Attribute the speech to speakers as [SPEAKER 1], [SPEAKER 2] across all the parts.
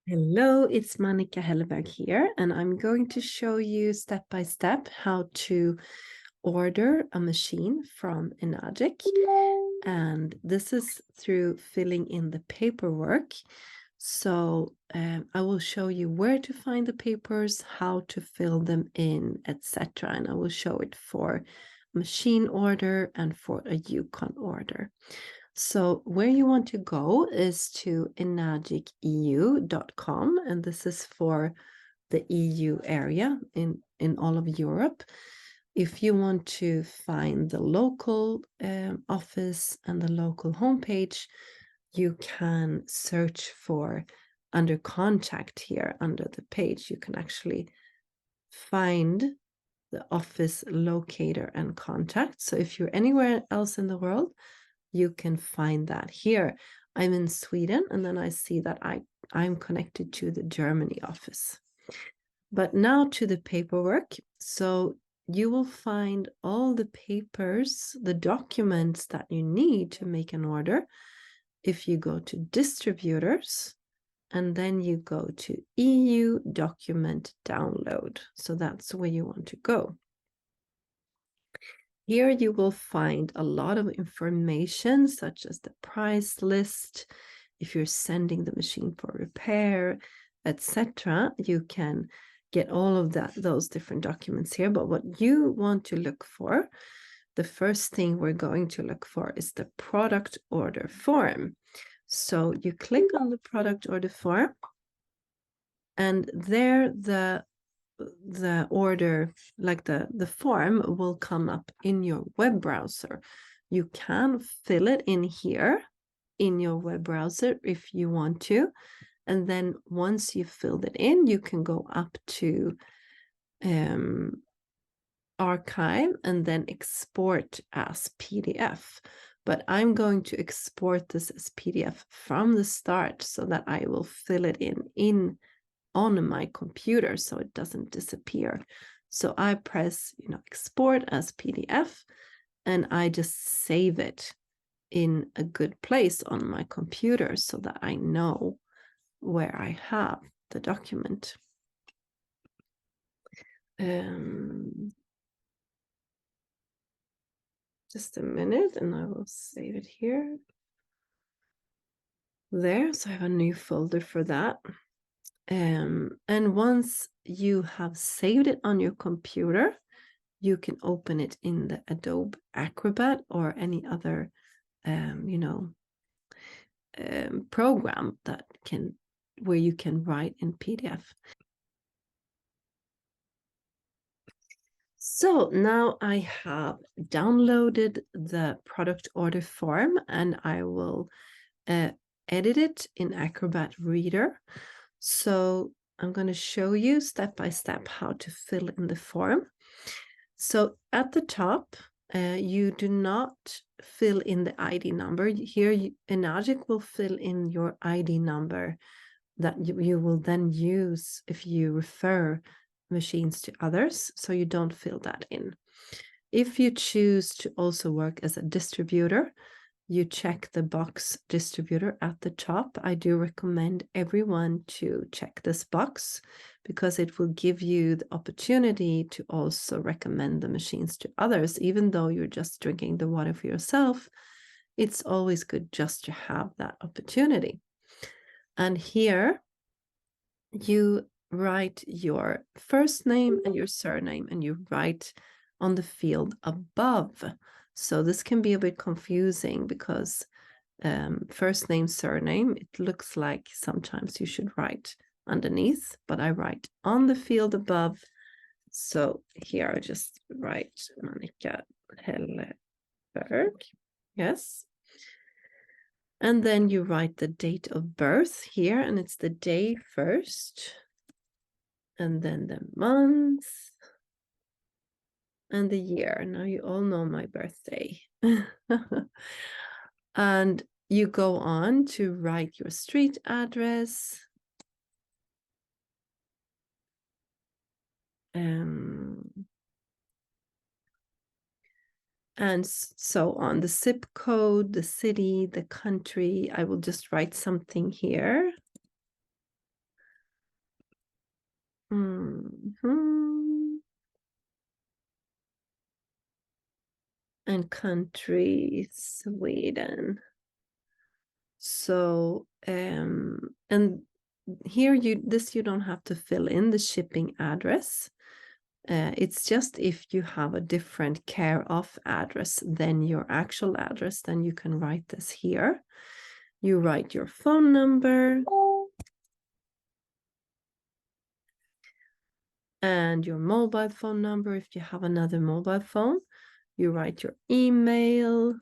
[SPEAKER 1] Hello, it's Monica Helleberg here, and I'm going to show you step by step how to order a machine from Enagic. And this is through filling in the paperwork. So I will show you where to find the papers, how to fill them in, etc. And I will show it for machine order and for a Yukon order. So where you want to go is to enagiceu.com, and this is for the EU area in all of Europe. If you want to find the local office and the local homepage, you can search for under contact here under the page. You can actually find the office locator and contact. So if you're anywhere else in the world, you can find that here. I'm in Sweden, and then I see that I'm connected to the Germany office. But now to the paperwork. So you will find all the papers, the documents that you need to make an order if you go to distributors, and then you go to EU document download. So that's where you want to go. Here you will find a lot of information, such as the price list, if you're sending the machine for repair, etc. You can get all of those different documents here. But what you want to look for, the first thing we're going to look for is the product order form. So you click on the product order form, and there the order, like the form, will come up in your web browser. You can fill it in here in your web browser if you want to, and then once you've filled it in, you can go up to archive and then export as PDF. But I'm going to export this as PDF from the start so that I will fill it in on my computer so it doesn't disappear. So I press, export as PDF, and I just save it in a good place on my computer so that I know where I have the document. Just a minute and I will save it here. There, so I have a new folder for that. And once you have saved it on your computer, you can open it in the Adobe Acrobat or any other, program where you can write in PDF. So now I have downloaded the product order form, and I will edit it in Acrobat Reader. So I'm going to show you step by step how to fill in the form. So at the top, you do not fill in the ID number. Here, Enagic will fill in your ID number that you will then use if you refer machines to others, so you don't fill that in. If you choose to also work as a distributor, you check the box distributor at the top. I do recommend everyone to check this box because it will give you the opportunity to also recommend the machines to others. Even though you're just drinking the water for yourself, it's always good just to have that opportunity. And here you write your first name and your surname, and you write on the field above. So this can be a bit confusing because first name, surname, it looks like sometimes you should write underneath, but I write on the field above. So here I just write Monica Helleberg. Yes. And then you write the date of birth here, and it's the day first, and then the month, and the year. Now you all know my birthday. And you go on to write your street address. And so on, the zip code, the city, the country. I will just write something here. And country, Sweden. So, and here you don't have to fill in the shipping address. It's just if you have a different care of address than your actual address, then you can write this here. You write your phone number and your mobile phone number if you have another mobile phone. You write your email.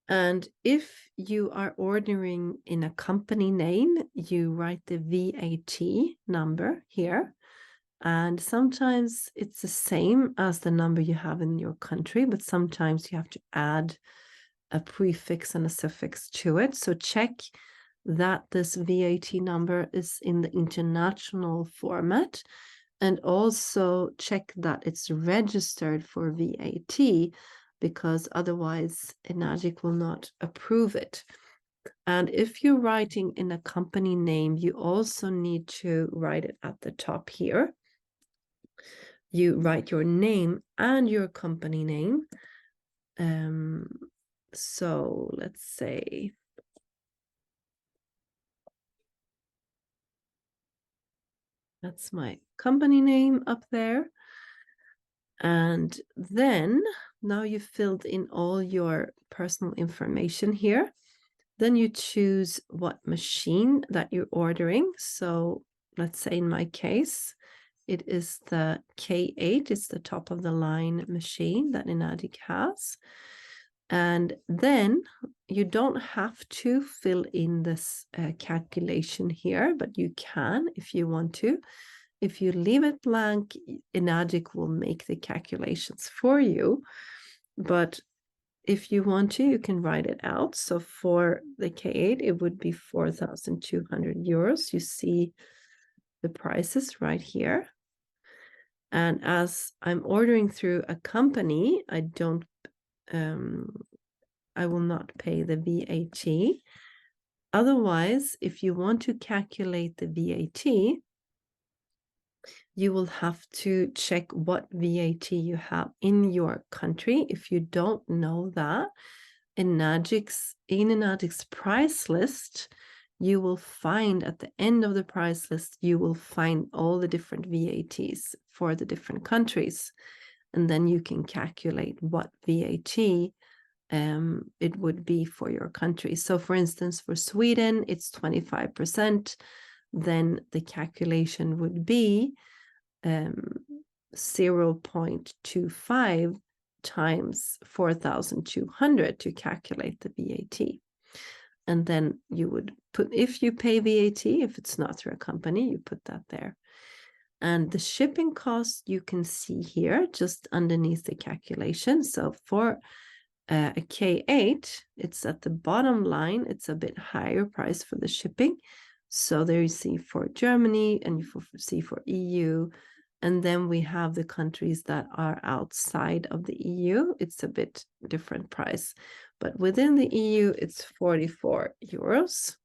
[SPEAKER 1] And if you are ordering in a company name, you write the VAT number here. And sometimes it's the same as the number you have in your country, but sometimes you have to add a prefix and a suffix to it. So check that this VAT number is in the international format, and also check that it's registered for VAT, because otherwise Enagic will not approve it. And if you're writing in a company name, you also need to write it at the top here. You write your name and your company name. So let's say that's my company name up there. And then now you've filled in all your personal information here. Then you choose what machine that you're ordering. So let's say in my case, it is the K8. It's the top of the line machine that Enagic has. And then you don't have to fill in this calculation here, but you can if you want to. If you leave it blank, Enagic will make the calculations for you. But if you want to, you can write it out. So for the K8, it would be 4,200 euros. You see the prices right here. And as I'm ordering through a company, I will not pay the VAT. Otherwise, if you want to calculate the VAT, you will have to check what VAT you have in your country. If you don't know that, in Enagic's price list, you will find at the end of the price list, you will find all the different VATs for the different countries. And then you can calculate what VAT it would be for your country. So for instance, for Sweden, it's 25%. Then the calculation would be 0.25 times 4,200 to calculate the VAT. And then you would put, if you pay VAT, if it's not through a company, you put that there. And the shipping cost you can see here just underneath the calculation. So for a K8, it's at the bottom line, it's a bit higher price for the shipping. So there you see for Germany and you see for EU. And then we have the countries that are outside of the EU. It's a bit different price. But within the EU, it's 44 euros.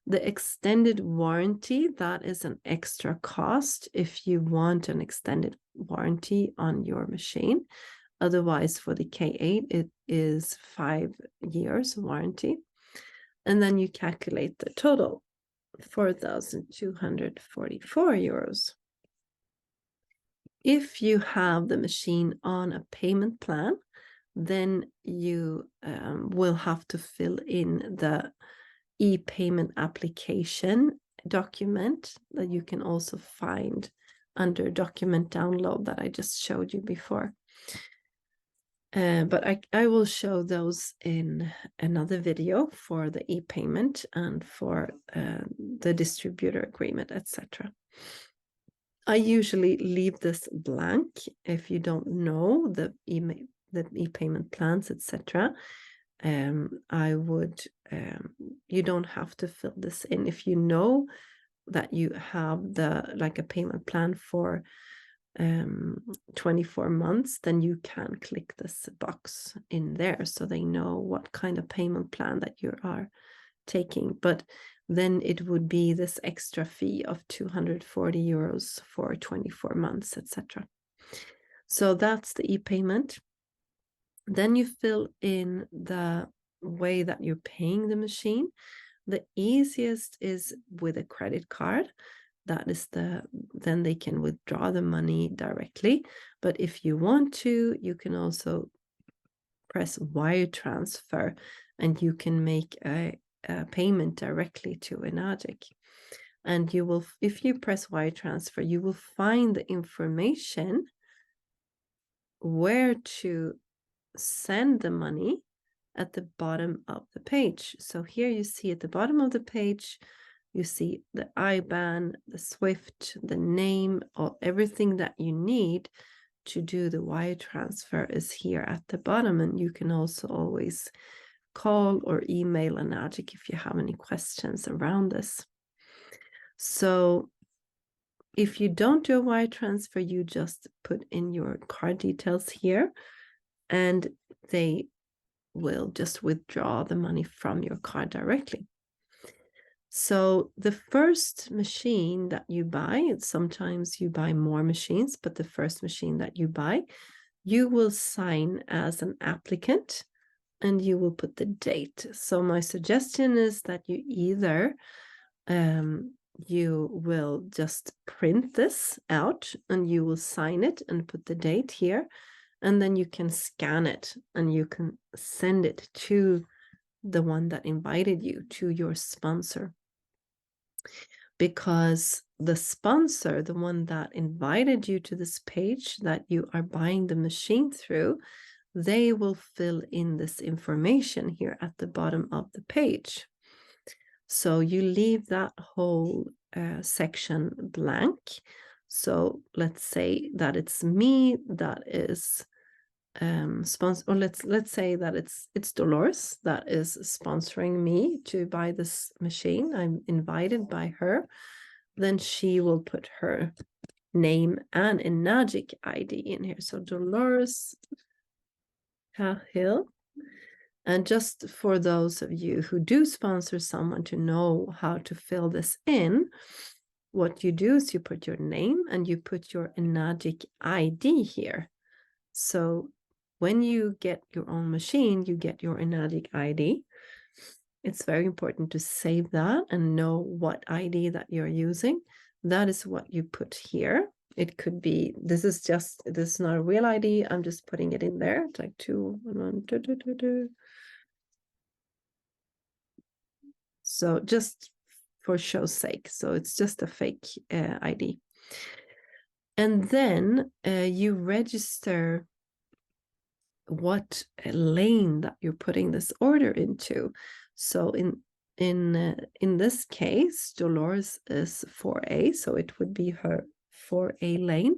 [SPEAKER 1] The extended warranty, that is an extra cost if you want an extended warranty on your machine. Otherwise, for the K8, it is 5 years warranty. And then you calculate the total, 4,244 euros. If you have the machine on a payment plan, then you will have to fill in the e-payment application document that you can also find under document download that I just showed you before. But I will show those in another video for the e-payment and for the distributor agreement, etc. I usually leave this blank if you don't know the e-payment plans, etc. I would, you don't have to fill this in. If you know that you have like a payment plan for 24 months, then you can click this box in there so they know what kind of payment plan that you are taking. But then it would be this extra fee of 240 euros for 24 months, etc. So that's the e-payment. Then you fill in the way that you're paying the machine. The easiest is with a credit card. That is then they can withdraw the money directly. But if you want to, you can also press wire transfer and you can make a payment directly to Enagic. And you will, if you press wire transfer, you will find the information where to send the money at the bottom of the page. So here you see at the bottom of the page, you see the IBAN, the SWIFT, the name, or everything that you need to do the wire transfer is here at the bottom. And you can also always call or email Enagic if you have any questions around this. So if you don't do a wire transfer, you just put in your card details here and they will just withdraw the money from your card directly. So the first machine that you buy, sometimes you buy more machines, but the first machine that you buy, you will sign as an applicant and you will put the date. So my suggestion is that you either you will just print this out and you will sign it and put the date here, and then you can scan it and you can send it to the one that invited you, to your sponsor. Because the sponsor, the one that invited you to this page that you are buying the machine through, they will fill in this information here at the bottom of the page. So you leave that whole section blank. So let's say that it's me that is sponsor, or let's say that it's Dolores that is sponsoring me to buy this machine. I'm invited by her. Then she will put her name and Enagic ID in here. So Dolores Cahill. And just for those of you who do sponsor someone to know how to fill this in, what you do is you put your name and you put your Enagic ID here. So when you get your own machine, you get your Enagic ID. It's very important to save that and know what ID that you're using. That is what you put here. It could be, this is not a real ID. I'm just putting it in there. It's like 211. So just for show's sake. So it's just a fake ID. And then you register what lane that you're putting this order into. So in this case, Dolores is 4A, so it would be her 4A lane.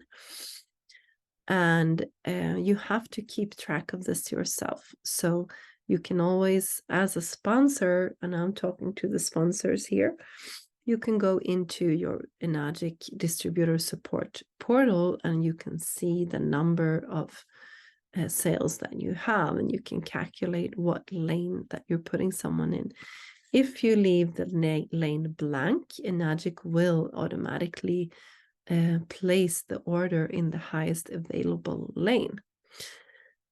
[SPEAKER 1] And you have to keep track of this yourself. So you can always, as a sponsor, and I'm talking to the sponsors here, you can go into your Enagic distributor support portal and you can see the number of sales that you have, and you can calculate what lane that you're putting someone in. If you leave the lane blank, Enagic will automatically place the order in the highest available lane.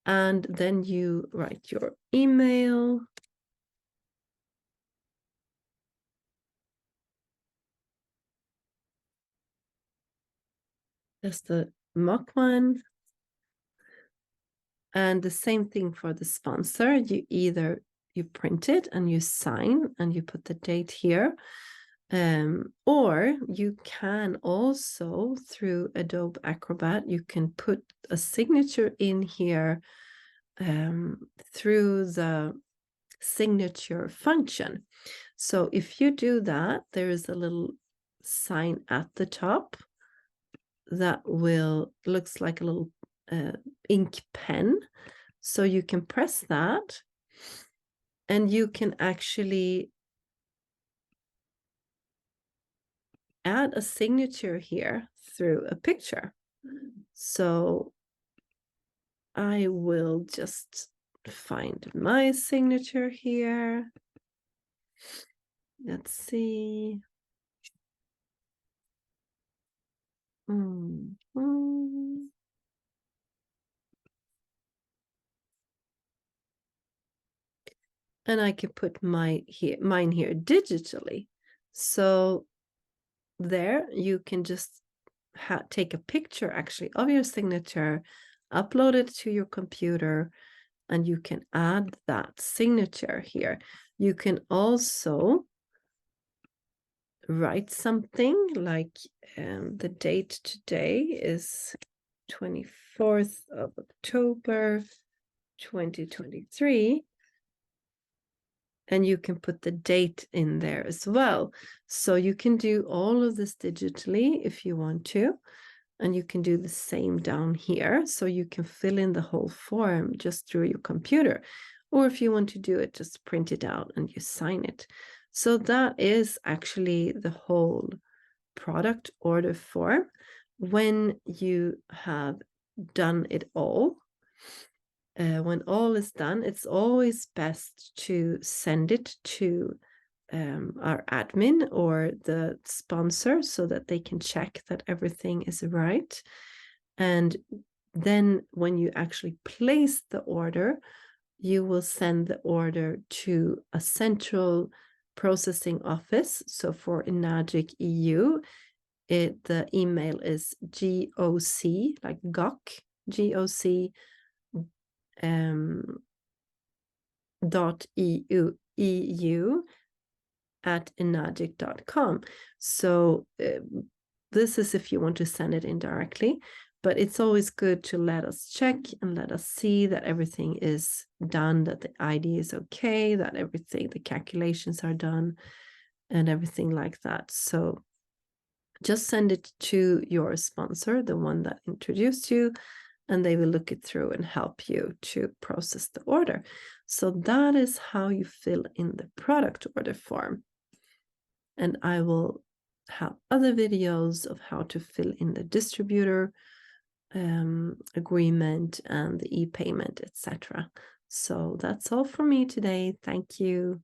[SPEAKER 1] And then you write your email. That's the mock one. And the same thing for the sponsor. You print it and you sign and you put the date here. Or you can also, through Adobe Acrobat, you can put a signature in here through the signature function. So if you do that, there is a little sign at the top that looks like a little ink pen. So you can press that and you can actually add a signature here through a picture. So I will just find my signature here. Let's see. And I can put mine here digitally. So there you can just take a picture actually of your signature, upload it to your computer, and you can add that signature here. You can also write something like the date today is 24th of October 2023, and you can put the date in there as well. So you can do all of this digitally if you want to, and you can do the same down here. So you can fill in the whole form just through your computer, or if you want to do it, just print it out and you sign it. So that is actually the whole product order form. When you have done it all, when all is done, it's always best to send it to our admin or the sponsor so that they can check that everything is right. And then when you actually place the order, you will send the order to a central processing office. So for Enagic EU, the email is GOC, like GOC, GOC .eu at enagic.com. So this is if you want to send it indirectly, but it's always good to let us check and let us see that everything is done, that the ID is okay, that everything, the calculations are done and everything like that. So just send it to your sponsor, the one that introduced you, and they will look it through and help you to process the order. So that is how you fill in the product order form. And I will have other videos of how to fill in the distributor agreement and the e-payment, etc. So that's all for me today. Thank you.